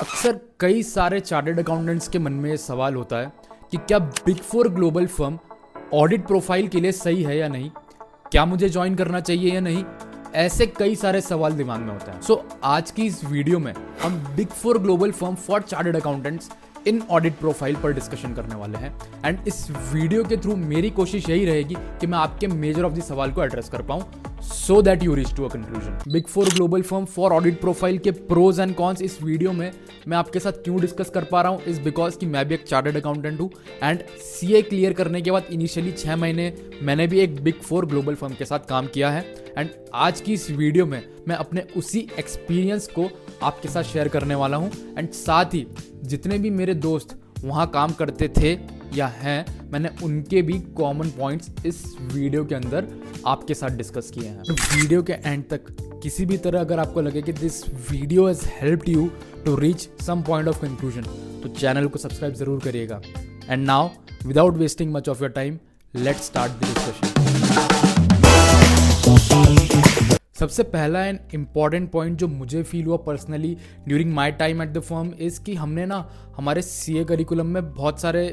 अक्सर कई सारे चार्टर्ड अकाउंटेंट्स के मन में ये सवाल होता है कि क्या big four global firm audit profile के लिए सही है या नहीं, क्या मुझे ज्वाइन करना चाहिए या नहीं। ऐसे कई सारे सवाल दिमाग में होते हैं। सो आज की इस वीडियो में हम big four global firm for chartered accountants in audit profile पर डिस्कशन करने वाले हैं। एंड इस वीडियो के थ्रू मेरी कोशिश यही रहेगी कि मैं आपके मेजर ऑफ द सवाल को एड्रेस कर पाऊं so that you reach to a conclusion। Big four global firm for audit profile के प्रोज एंड कॉन्स इस वीडियो में मैं आपके साथ क्यों डिस्कस कर पा रहा हूँ इज बिकॉज कि मैं भी एक चार्टर्ड अकाउंटेंट हूँ एंड सीए क्लियर करने के बाद इनिशियली 6 महीने मैंने भी एक बिग फोर ग्लोबल फर्म के साथ काम किया है। एंड आज की इस वीडियो में मैं अपने उसी एक्सपीरियंस को आपके साथ शेयर करने वाला हूँ। एंड साथ ही जितने भी मेरे दोस्त वहाँ काम करते थे या हैं, मैंने उनके भी कॉमन पॉइंट्स इस वीडियो के अंदर आपके साथ डिस्कस किए हैं। तो वीडियो के एंड तक किसी भी तरह अगर आपको लगे कि this video has helped you to reach some point of conclusion तो चैनल को सब्सक्राइब जरूर करिएगा। And now without wasting much of your time let's start the discussion. सबसे पहला एंड इम्पॉर्टेंट पॉइंट जो मुझे फील हुआ personally during my time at the firm is कि हमने ना हमारे सीए करिकुलम में बहुत सारे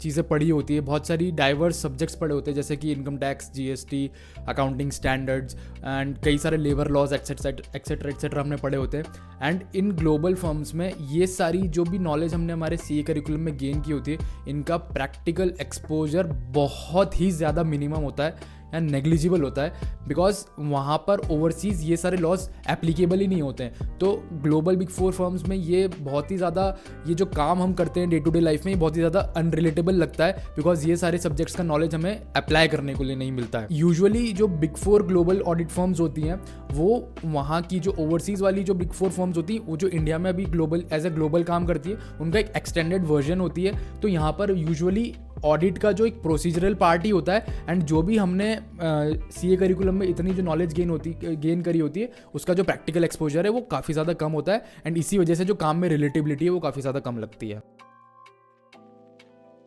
चीज़ें पढ़ी होती है, बहुत सारी डाइवर्स सब्जेक्ट्स पढ़े होते हैं जैसे कि income tax, GST, accounting standards and कई सारे लेबर लॉज एक्सेट्रा हमने पढ़े होते हैं। एंड इन ग्लोबल फर्म्स में ये सारी जो भी नॉलेज हमने हमारे सीए करिकुलम में गेन की होती है, इनका प्रैक्टिकल एक्सपोजर बहुत ही ज़्यादा मिनिमम होता है या नेग्लिजिबल होता है बिकॉज वहाँ पर ओवरसीज़ ये सारे लॉज एप्लीकेबल ही नहीं होते हैं। तो ग्लोबल बिग फोर फर्म्स में ये बहुत ही ज़्यादा ये जो काम हम करते हैं डे टू डे लाइफ में ये बहुत ही ज़्यादा अनरिलेटेबल लगता है बिकॉज ये सारे सब्जेक्ट्स का नॉलेज हमें अप्लाई करने को लिए नहीं मिलता है। यूजुअली जो big four global audit firms होती हैं वो वहाँ की जो ओवरसीज़ वाली जो बिग फोर फर्म्स होती हैं वो जो इंडिया में अभी ग्लोबल एज ए ग्लोबल काम करती है उनका एक एक्सटेंडेड वर्जन होती है। तो यहाँ पर यूजुअली ऑडिट का जो एक प्रोसीजरल पार्ट ही होता है एंड जो भी हमने सीए करिकुलम में इतनी जो नॉलेज गेन करी होती है उसका जो प्रैक्टिकल एक्सपोजर है वो काफ़ी ज़्यादा कम होता है एंड इसी वजह से जो काम में रिलेटेबिलिटी है वो काफ़ी ज़्यादा कम लगती है।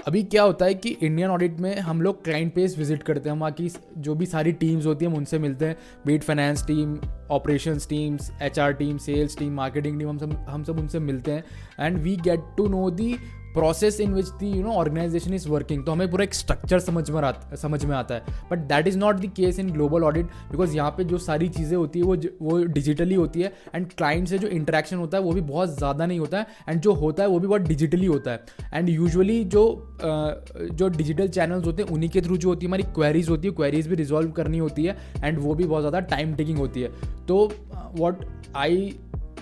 अभी क्या होता है कि इंडियन ऑडिट में हम लोग क्लाइंट पेज विजिट करते हैं, वहाँ की जो भी सारी टीम्स होती हैं हम उनसे मिलते हैं, be it finance team, operations teams, HR team, sales team, marketing team, हम सब उनसे मिलते हैं and we get to know the process in which the organisation is working. तो हमें पूरा एक स्ट्रक्चर समझ में आता है। But that is not the case in global audit because यहाँ पे जो सारी चीज़ें होती है वो डिजिटली होती है एंड क्लाइंट से जो इंटरेक्शन होता है वो भी बहुत ज़्यादा नहीं होता है एंड जो होता है वो भी बहुत डिजिटली होता है। एंड यूजुअली जो डिजिटल चैनल्स होते हैं उन्हीं के थ्रू जो होती है हमारी क्वेरीज होती है, क्वेरीज भी रिजॉल्व करनी होती है एंड वो भी बहुत ज़्यादा टाइम टेकिंग होती है। तो व्हाट आई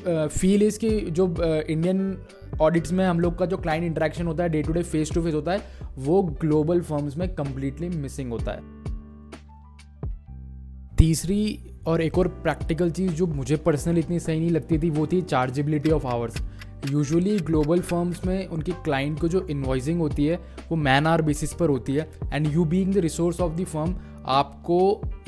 फील इज़ कि जो इंडियन ऑडिट्स में हम लोग का जो क्लाइंट इंटरेक्शन होता है day to day face to face होता है वो ग्लोबल फर्म्स में कंप्लीटली मिसिंग होता है। तीसरी और एक और प्रैक्टिकल चीज़ जो मुझे पर्सनली इतनी सही नहीं लगती थी वो थी chargeability of hours. Usually global firms में उनकी क्लाइंट को जो इन्वॉइसिंग होती है वो मैन आवर बेसिस पर होती है and you being the resource of the firm आपको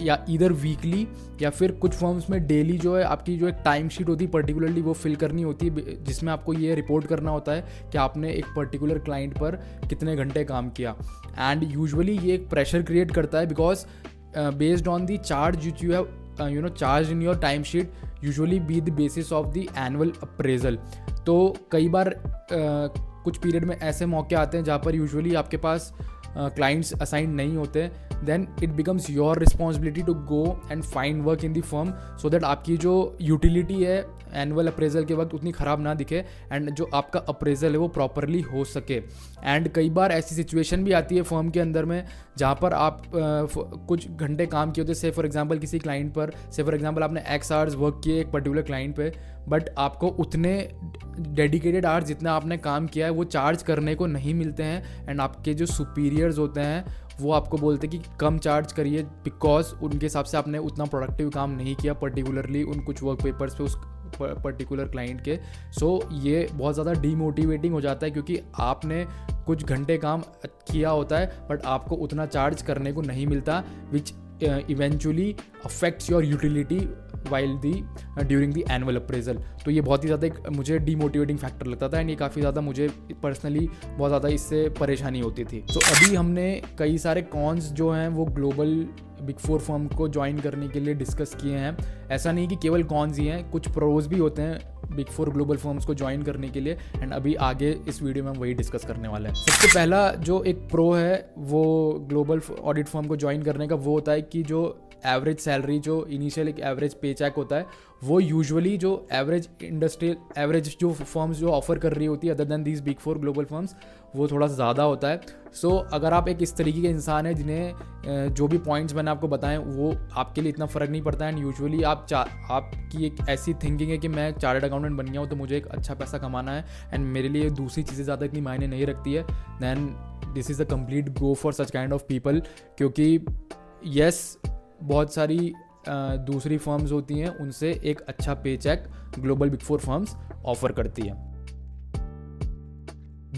या इधर वीकली या फिर कुछ फर्म्स में डेली जो है आपकी जो एक टाइम शीट होती है पर्टिकुलरली वो फिल करनी होती है जिसमें आपको ये रिपोर्ट करना होता है कि आपने एक पर्टिकुलर क्लाइंट पर कितने घंटे काम किया। एंड यूजुअली ये एक प्रेशर क्रिएट करता है because based on the charge which you have charge in your time sheet usually be the basis of the annual appraisal. तो कई बार कुछ पीरियड में ऐसे मौके आते हैं जहाँ पर यूजुअली आपके पास क्लाइंट्स असाइन नहीं होते, then it becomes your responsibility to go and find work in the firm so that आपकी जो यूटिलिटी है एनुअल अप्रेजल के वक्त उतनी ख़राब ना दिखे एंड जो आपका अप्रेजल है वो प्रॉपरली हो सके। एंड कई बार ऐसी सिचुएशन भी आती है फर्म के अंदर में जहाँ पर आप कुछ घंटे काम किए होते, से फॉर एग्जांपल किसी क्लाइंट पर, से फॉर एग्जांपल आपने एक्स आवर्स वर्क किए एक पर्टिकुलर क्लाइंट पे बट आपको उतने डेडिकेटेड आवर्स जितना आपने काम किया है वो चार्ज करने को नहीं मिलते हैं एंड आपके जो सुपीरियर्स होते हैं वो आपको बोलते हैं कि कम चार्ज करिए बिकॉज उनके हिसाब से आपने उतना प्रोडक्टिव काम नहीं किया पर्टिकुलरली उन कुछ वर्क पेपर्स पे उस पर्टिकुलर क्लाइंट के। सो ये बहुत ज़्यादा डीमोटिवेटिंग हो जाता है क्योंकि आपने कुछ घंटे काम किया होता है बट आपको उतना चार्ज करने को नहीं मिलता which eventually affects your utility while during the annual appraisal. तो ये बहुत ही ज़्यादा एक मुझे डीमोटिवेटिंग फैक्टर लगता था एंड ये काफ़ी ज़्यादा मुझे पर्सनली बहुत ज़्यादा इससे परेशानी होती थी। तो अभी हमने कई सारे कॉन्स जो हैं वो ग्लोबल बिग फोर फर्म को ज्वाइन करने के लिए डिस्कस किए हैं। ऐसा नहीं कि केवल कॉन्स ही हैं, कुछ प्रोज भी होते हैं बिग 4 ग्लोबल फर्म्स को ज्वाइन करने के लिए, एंड अभी आगे इस वीडियो में हम वही डिस्कस करने वाले हैं। सबसे पहला जो एक प्रो है वो ग्लोबल ऑडिट फर्म को ज्वाइन करने का, वो होता है कि जो एवरेज सैलरी, जो इनिशियल एक एवरेज पे चेक होता है, वो यूजुअली जो एवरेज जो फर्म्स जो ऑफर कर रही होती है other than these big 4 global firms, वो थोड़ा ज़्यादा होता है। सो अगर आप एक इस तरीके के इंसान है जिन्हें जो भी पॉइंट्स मैंने आपको बताएं वो आपके लिए इतना फ़र्क नहीं पड़ता है, एंड यूजुअली आपकी एक ऐसी थिंकिंग है कि मैं चार्टर्ड अकाउंटेंट बन गया हूँ तो मुझे एक अच्छा पैसा कमाना है एंड मेरे लिए दूसरी चीज़ें ज़्यादा इतनी मायने नहीं रखती है, than this is a complete go for such kind of people. क्योंकि येस, बहुत सारी दूसरी फर्म्स होती हैं, उनसे एक अच्छा pay cheque global big 4 firms offer करती है।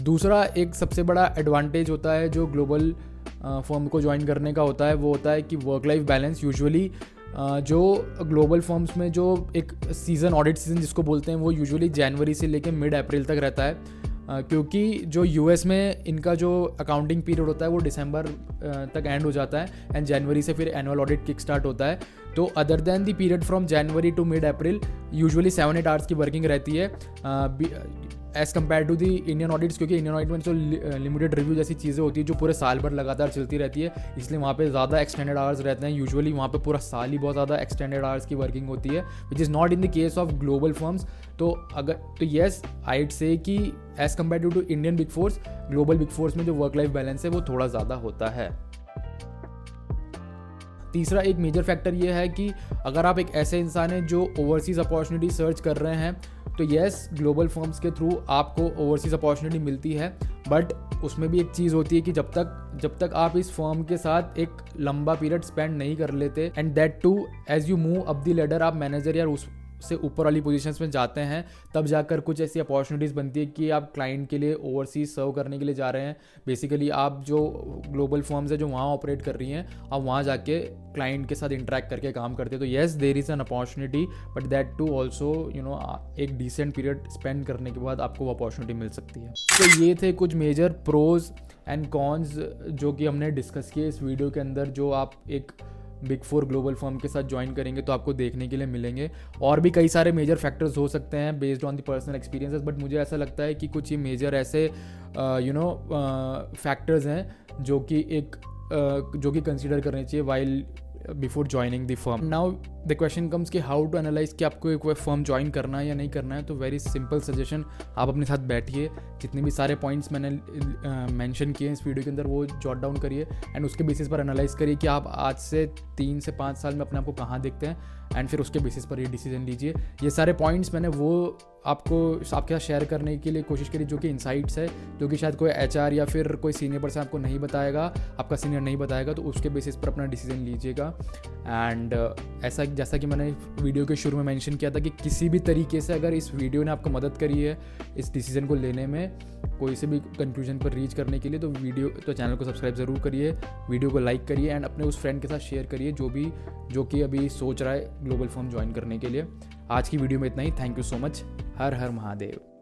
दूसरा एक सबसे बड़ा एडवांटेज होता है जो ग्लोबल फर्म को ज्वाइन करने का होता है, वो होता है कि वर्क लाइफ बैलेंस। यूजुअली जो ग्लोबल फर्म्स में जो एक सीज़न, ऑडिट सीज़न जिसको बोलते हैं, वो यूजुअली जनवरी से लेकर मिड अप्रैल तक रहता है, क्योंकि जो यूएस में इनका जो अकाउंटिंग पीरियड होता है वो दिसंबर तक एंड हो जाता है एंड जनवरी से फिर एनुअल ऑडिट किक स्टार्ट होता है। तो other than the period from January to mid April usually 7-8 hours की वर्किंग रहती है as compared to the Indian audits, क्योंकि इंडियन ऑडिट में जो लिमिटेड रिव्यू जैसी चीज़ें होती है जो पूरे साल भर लगातार चलती रहती है, इसलिए वहाँ पे ज़्यादा एक्सटेंडेड आवर्स रहते हैं। यूजुअली वहाँ पे पूरा साल ही बहुत ज़्यादा एक्सटेंडेड आवर्स की वर्किंग होती है, which is not in the case of global firms. तो येस, आईड से कि as compared to Indian big 4, global big 4 में जो वर्क लाइफ बैलेंस है वो थोड़ा ज़्यादा होता है। तीसरा एक मेजर फैक्टर ये है कि अगर आप एक ऐसे इंसान हैं जो ओवरसीज़ अपॉर्चुनिटी सर्च कर रहे हैं, तो येस, ग्लोबल फर्म्स के थ्रू आपको ओवरसीज़ अपॉर्चुनिटी मिलती है, बट उसमें भी एक चीज़ होती है कि जब तक आप इस फर्म के साथ एक लंबा पीरियड स्पेंड नहीं कर लेते, and that too as you move up the ladder, आप मैनेजर या उससे ऊपर वाली पोजीशंस में जाते हैं, तब जाकर कुछ ऐसी अपॉर्चुनिटीज़ बनती है कि आप क्लाइंट के लिए ओवरसीज सर्व करने के लिए जा रहे हैं। बेसिकली आप जो ग्लोबल फर्म्स है जो वहाँ ऑपरेट कर रही हैं, आप वहाँ जाके क्लाइंट के साथ इंटरेक्ट करके काम करते हैं। तो yes, there is an opportunity, but that too also एक डिसेंट पीरियड स्पेंड करने के बाद आपको वो अपॉर्चुनिटी मिल सकती है। तो ये थे कुछ मेजर प्रोज एंड कॉन्स जो कि हमने डिस्कस किए इस वीडियो के अंदर, जो आप एक बिग 4 ग्लोबल फर्म के साथ ज्वाइन करेंगे तो आपको देखने के लिए मिलेंगे। और भी कई सारे मेजर फैक्टर्स हो सकते हैं based on the personal experiences, but मुझे ऐसा लगता है कि कुछ ये मेजर ऐसे फैक्टर्स हैं जो कि कंसीडर करने चाहिए while before joining the firm. Now the question comes कि हाउ टू एनालाइज कि आपको एक फर्म ज्वाइन करना है या नहीं करना है। तो वेरी सिंपल सजेशन, आप अपने साथ बैठिए, जितने भी सारे पॉइंट्स मैंने मेंशन किए हैं इस वीडियो के अंदर वो जॉट डाउन करिए एंड उसके बेसिस पर एनालाइज करिए कि आप आज से 3 से 5 साल में अपने आप को कहाँ देखते हैं, एंड फिर उसके बेसिस पर ये डिसीजन लीजिए। ये सारे पॉइंट्स मैंने वो आपके साथ शेयर करने के लिए कोशिश करी जो कि इनसाइट्स है, जो कि शायद कोई एचआर या फिर कोई सीनियर पर्सन आपको नहीं बताएगा, आपका सीनियर नहीं बताएगा, तो उसके बेसिस पर अपना डिसीजन लीजिएगा। एंड ऐसा जैसा कि मैंने वीडियो के शुरू में मेंशन किया था कि किसी भी तरीके से अगर इस वीडियो ने आपको मदद करी है इस डिसीजन को लेने में, कोई से भी कंक्लूजन पर रीच करने के लिए, तो चैनल को सब्सक्राइब ज़रूर करिए, वीडियो को लाइक करिए एंड अपने उस फ्रेंड के साथ शेयर करिए जो कि अभी सोच रहा है ग्लोबल फर्म ज्वाइन करने के लिए। आज की वीडियो में इतना ही। Thank you so much. हर हर महादेव।